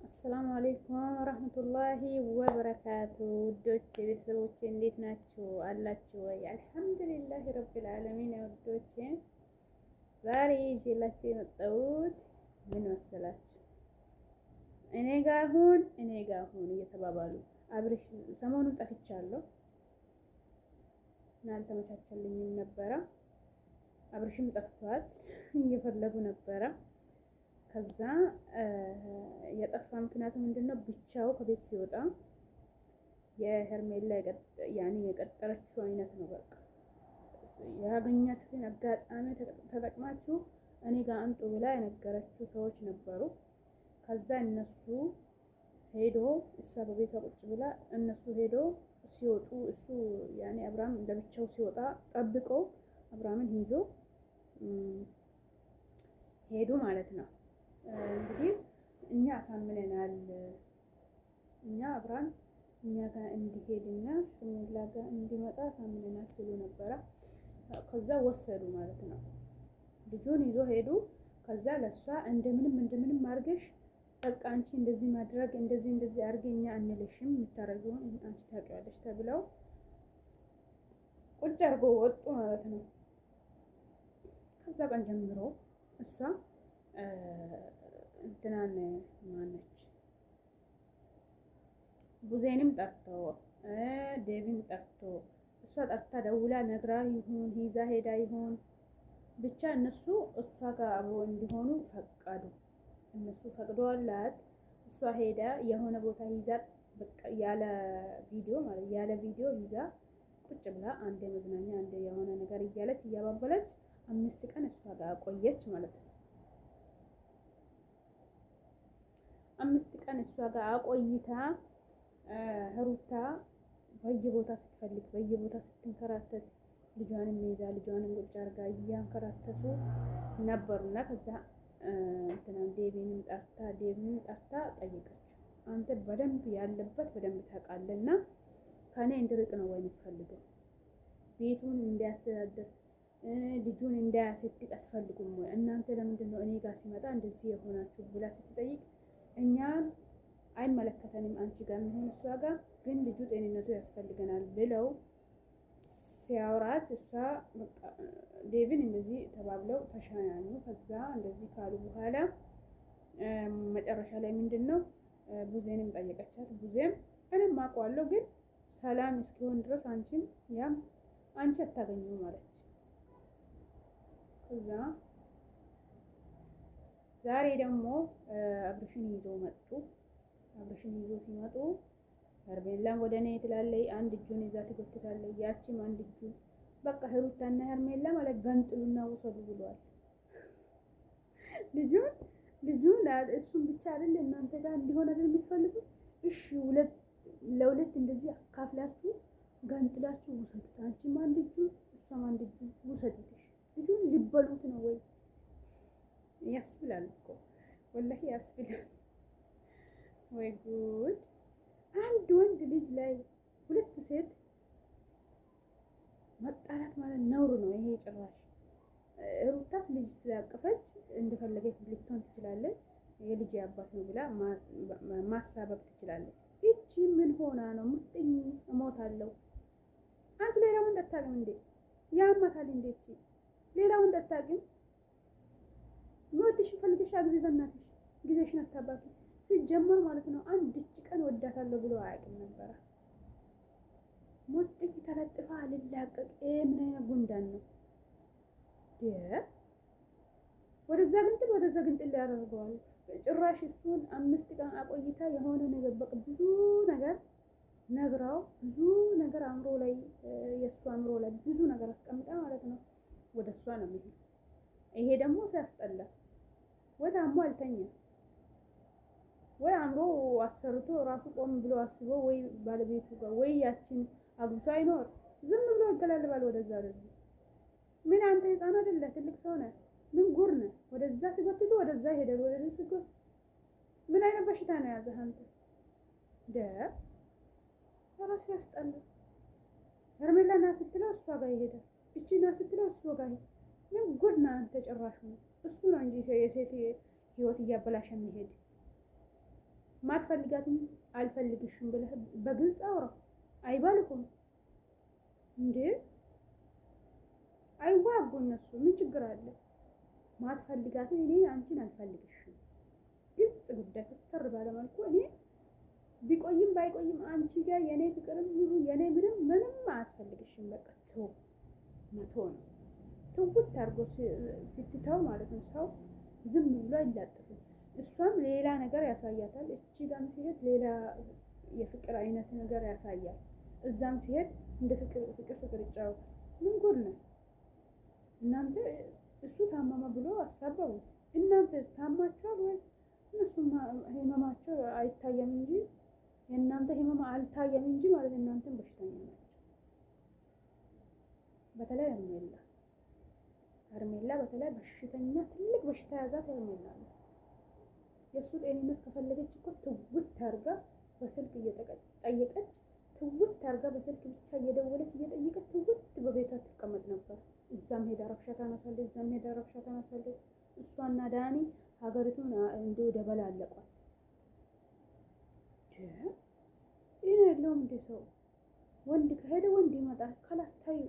አሰላሙ አሌይኩም ወረህመቱላሂ ወበረካቱ። ውዶች ቤተሰቦቼ እንዴት ናችሁ? አላችሁ ወይ? አልሐምዱሊላህ ረብል ዓለሚን። ውዶቼ ዛሬ ይዤላችሁ የመጣሁት ምን መሰላችሁ? እኔ ጋ ሁን እየተባባሉ አብርሽ ሰሞኑን ጠፍቻለሁ እና አልተመቻቸልኝም ነበረ። አብርሽም ጠፍቷል፣ እየፈለጉ ነበረ። ከዛ የጠፋ ምክንያቱ ምንድነው? ብቻው ከቤት ሲወጣ የሄርሜላ የቀጠረችው አይነት ነው። በቃ ያገኛችሁትን አጋጣሚ ተጠቅማችሁ እኔ ጋር አምጡ ብላ የነገረችው ሰዎች ነበሩ። ከዛ እነሱ ሄዶ እሷ በቤቷ ቁጭ ብላ እነሱ ሄዶ ሲወጡ እሱ አብርሃም ለብቻው ሲወጣ ጠብቆ አብርሃምን ይዞ ሄዱ ማለት ነው። እንግዲህ እኛ አሳምነናል፣ እኛ አብርሃም እኛ ጋር እንዲሄድና ሄርሜላ ጋር እንዲመጣ አሳምነናል ሲሉ ነበረ። ከዛ ወሰዱ ማለት ነው። ልጁን ይዞ ሄዱ። ከዛ ለሷ እንደምንም አድርገሽ በቃ አንቺ እንደዚህ ማድረግ እንደዚህ አድርገኛ አንልሽም፣ የምታረጊውን አንቺ ታውቂዋለሽ ተብለው ቁጭ አድርጎ ወጡ ማለት ነው። ከዛ ቀን ጀምሮ እሷ እንትናን ማነች ቡዜንም ጠርቶ ዴቪን ጠርቶ እሷ ጠርታ ደውላ ነግራ ይሁን ይዛ ሄዳ ይሁን ብቻ እነሱ እሷ ጋር አብሮ እንዲሆኑ ፈቀዱ። እነሱ ፈቅዶላት እሷ ሄዳ የሆነ ቦታ ይዛ በቃ ያለ ቪዲዮ ይዛ ቁጭ ብላ አንዴ መዝናኛ አንዴ የሆነ ነገር እያለች እያባበለች 5 ቀን እሷ ጋር ቆየች ማለት ነው። 5 ቀን እሷ ጋር አቆይታ ሩታ በየቦታ ስትፈልግ በየቦታ ስትንከራተት ልጇንም ይዛ ልጇንም ቁጭ አድርጋ እያንከራተቱ ነበሩና ከዛ ዴቪንም ጠርታ ጠይቀችው። አንተ በደንብ ያለበት በደንብ ታውቃለና ከኔ እንድርቅ ነው ወይ የምትፈልገው? ቤቱን እንዲያስተዳድር ልጁን እንዳያስድቅ አትፈልጉም ወይ? እናንተ ለምንድን ነው እኔ ጋር ሲመጣ እንደዚህ የሆናችሁ ብላ ስትጠይቅ እኛን አይመለከተንም አንቺ ጋር የሚሆን እሷ ጋር ግን ልጁ ጤንነቱ ያስፈልገናል ብለው ሲያወራት እሷ በቃ ዴቪን እንደዚህ ተባብለው ተሻያኙ። ከዛ እንደዚህ ካሉ በኋላ መጨረሻ ላይ ምንድን ነው ቡዜንም ጠየቀቻት። ቡዜም እኔም አውቀዋለሁ ግን ሰላም እስኪሆን ድረስ አንቺም አንቺ አታገኙም አለች። ከዛ ዛሬ ደግሞ አብርሽን ይዞ መጡ። አብርሽን ይዞ ሲመጡ ሄርሜላን ወደ እኔ ትላለች፣ አንድ እጁን ይዛ ትጎትታለች፣ ያቺም አንድ እጁን በቃ ሩታና ሄርሜላ ማለት ገንጥሉና ውሰዱ ብሏል። ልጁን እሱን ብቻ አይደል እናንተ ጋር እንዲሆን አይደል የምትፈልጉት? እሺ ለሁለት እንደዚህ አካፍላችሁ ገንጥላችሁ ውሰዱት። አንቺም አንድ እጁን እሷም አንድ እጁን ውሰዱት። ልጁን ሊበሉት ነው ወይ? ያስብላል እኮ ወላሂ ያስብላል። ወይ ጉድ! አንድ ወንድ ልጅ ላይ 2 ሴት መጣላት ማለት ነውር ነው ይሄ ጭራሽ። ሩታስ ልጅ ስላቀፈች እንደፈለገች ልትሆን ትችላለች። የልጅ አባት ነው ብላ ማሳበብ ትችላለች። እቺ ምን ሆና ነው? ሙጥኝ እሞታለሁ። አንቺ ሌላ ወንድ አታውቅም እንዴ? ያማታል እንዴ? እቺ ሌላ ወንድ አታውቅም? ሞትሽ ፈልገሽ አግቢ በእናትሽ፣ ጊዜሽን አታባኪ። ሲጀመር ማለት ነው አንድች ቀን ወዳታለሁ ብሎ አያውቅም ነበረ። ሞጥኝ ተለጥፋ ልላቀቅ። ምን አይነት ጉንዳን ነው? ወደዛ ግንጥል ያደርገዋል። ጭራሽ እሱን 5 ቀን አቆይታ የሆነ ነገር በቃ ብዙ ነገር ነግራው ብዙ ነገር አእምሮ ላይ የእሱ አእምሮ ላይ ብዙ ነገር አስቀምጣ ማለት ነው ወደ እሷ ነው የሚሄድ። ይሄ ደግሞ ሲያስጠላ ወይ ታሞ አልተኛም ወይ አእምሮ አሰርቶ ራሱ ቆም ብሎ አስቦ ወይ ባለቤቱ ጋር ወይ ያችን አግብቶ አይኖር ዝም ብሎ ይገላልባል ወደዛ ወደዚህ። ምን አንተ ህፃን አይደለህ ትልቅ ሰው ነህ። ምን ጉር ነህ? ወደዛ ሲጎትቱ ወደዛ ይሄዳል። ወደዚህ ሲጎት ምን አይነት በሽታ ነው ያዘህ አንተ? ራሱ ያስጠላ። ሄርሜላ ና ስትለው እሷ ጋር ይሄዳል። እቺ ና ስትለው እሷ ጋር ይሄዳል። ምን ጉድ ነህ አንተ? ጭራሽ ነው እሱ ነው እንጂ የሴት ህይወት እያበላሸ የሚሄድ ማትፈልጋትም አልፈልግሽም ብለህ በግልጽ አውራ። አይባልኩም እንዴ? አይዋጉ እነሱ ምን ችግር አለ? ማትፈልጋትን እኔ አንቺን አልፈልግሽም፣ ግልጽ ጉዳይ ፍስተር ባለመልኩ እኔ ቢቆይም ባይቆይም አንቺ ጋር የኔ ፍቅርም ይሁን የኔ ምንም አያስፈልግሽም። በቃ ተው፣ መቶ ነው ትውት አድርጎ ስትተው ማለት ነው። ሰው ዝም ብሎ አይላጥፍም። እሷም ሌላ ነገር ያሳያታል። እቺ ጋም ሲሄድ ሌላ የፍቅር አይነት ነገር ያሳያል። እዛም ሲሄድ እንደ ፍቅር ይጫወታል። ምን ጉድ ነው እናንተ? እሱ ታመመ ብሎ አሳበቡት። እናንተስ ታማችኋል ወይስ? እነሱ ህመማቸው አይታየም እንጂ የእናንተ ህመም አልታየም እንጂ ማለት እናንተም በሽተኛ ናቸው። በተለይ ሄርሜላ በተለይ በሽተኛ፣ ትልቅ በሽታ ያዛት ሄርሜላ ነው። የእሱ ጤንነት ከፈለገች እኮ ትውት አድርጋ በስልክ እየጠየቀች ትውት አድርጋ በስልክ ብቻ እየደወለች እየጠየቀች ትውት በቤቷ ትቀመጥ ነበር። እዛም ሄዳ ረብሻ ታነሳለች፣ እዛም ሄዳ ረብሻ ታነሳለች። እሷና ዳኒ ሀገሪቱን እንደው ደበላለቋት። ይሄን ያለውም እንደ ሰው ወንድ ከሄደ ወንድ ይመጣል። ካላስታዩ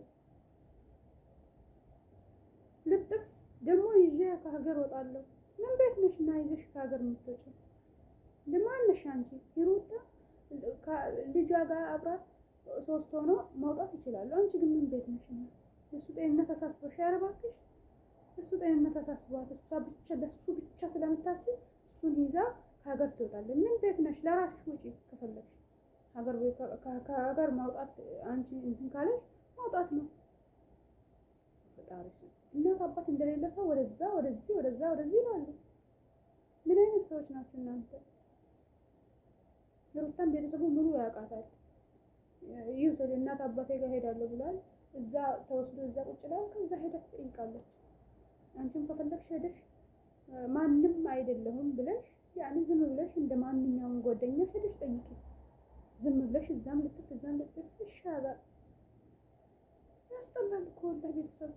ልጥፍ ደግሞ ይዤ ከሀገር ወጣለሁ። ምን ቤት ነሽ እና ይዘሽ ከሀገር የምትወጪው? ለማን ነሽ አንቺ? ሂሩታ ልጇ ጋር አብራት 3 ሆኖ መውጣት ይችላሉ። አንቺ ግን ምን ቤት ነሽ? እሱ ጤንነት አሳስቦሽ? ኧረ እባክሽ እሱ ጤንነት አሳስቧት እሷ ብቻ ለሱ ብቻ ስለምታስብ እሱን ይዛ ከሀገር ትወጣለች። ምን ቤት ነሽ? ለራስሽ ውጪ ከፈለግሽ። ከሀገር ማውጣት አንቺ እንትን ካለሽ ማውጣት ነው። ፈጣሪ እናት አባት እንደሌለ ሰው ወደዛ ወደዚህ ይላሉ። ምን አይነት ሰዎች ናቸው እናንተ? ሩታን ቤተሰቡ ሙሉ ያውቃታል። ይህ ሰው እናት አባቴ ጋር ሄዳለሁ ብሏል። እዛ ተወስዶ እዛ ቁጭ ላይ ከዛ ሄዳ ትጠይቃለች። አንቺም ከፈለግሽ ሄደሽ ማንም አይደለሁም ብለሽ ያኔ ዝም ብለሽ እንደ ማንኛውም ጓደኛ ሄደሽ ጠይቂ። ዝም ብለሽ እዛም ልጥፍ ይሻላል። ያስጠላል እኮ ወላሂ ቤተሰብ።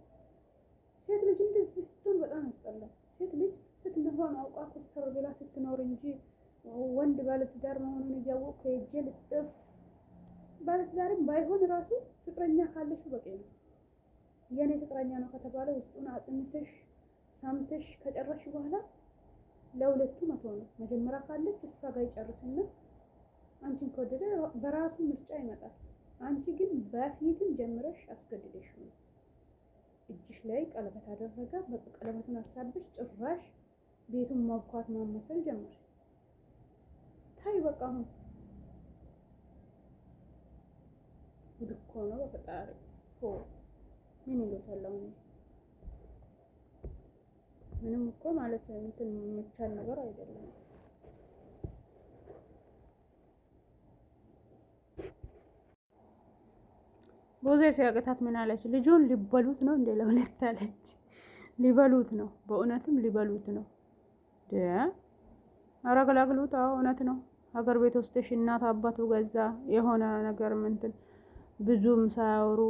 ሴት ልጅ እንደዚህ ስትሆን በጣም ያስጠላል። ሴት ልጅ ስትነፋን አውቃ ኮስተር ብላ ስትኖር እንጂ ወንድ ባለትዳር መሆኑን እያወቅሁ ከሄጄ ልጥፍ። ባለትዳርም ባይሆን ራሱ ፍቅረኛ ካለሽ በቂ ነው። የኔ ፍቅረኛ ነው ከተባለ ውስጡን አጥንተሽ ሳምተሽ ከጨረሽ በኋላ ለሁለቱ መቶ ነው። መጀመሪያ ካለች እሷ ጋር ይጨርስና አንቺን ከወደደ በራሱ ምርጫ ይመጣል። አንቺ ግን በፊትም ጀምረሽ አስገድደሽ ነው። እጅሽ ላይ ቀለበት አደረገ፣ በቃ ቀለበቱን አሳብሽ ጭራሽ ቤቱን ማብኳት ማመሰል ጀመር። ታይ በቃ አሁን ጉድ እኮ ነው በፈጣሪ። ምን ይሉታል አሁን? ምንም እኮ ማለት እንትን የሚቻል ነገር አይደለም። ቦዜ ሲያቅታት ምን አለች? ልጁን ሊበሉት ነው እንደ ለሁለት አለች። ሊበሉት ነው፣ በእውነትም ሊበሉት ነው። አረገላግሉት። አዎ እውነት ነው። ሀገር ቤት ወስደሽ እናት አባቱ ገዛ የሆነ ነገር ምንትን ብዙም ሳያወሩ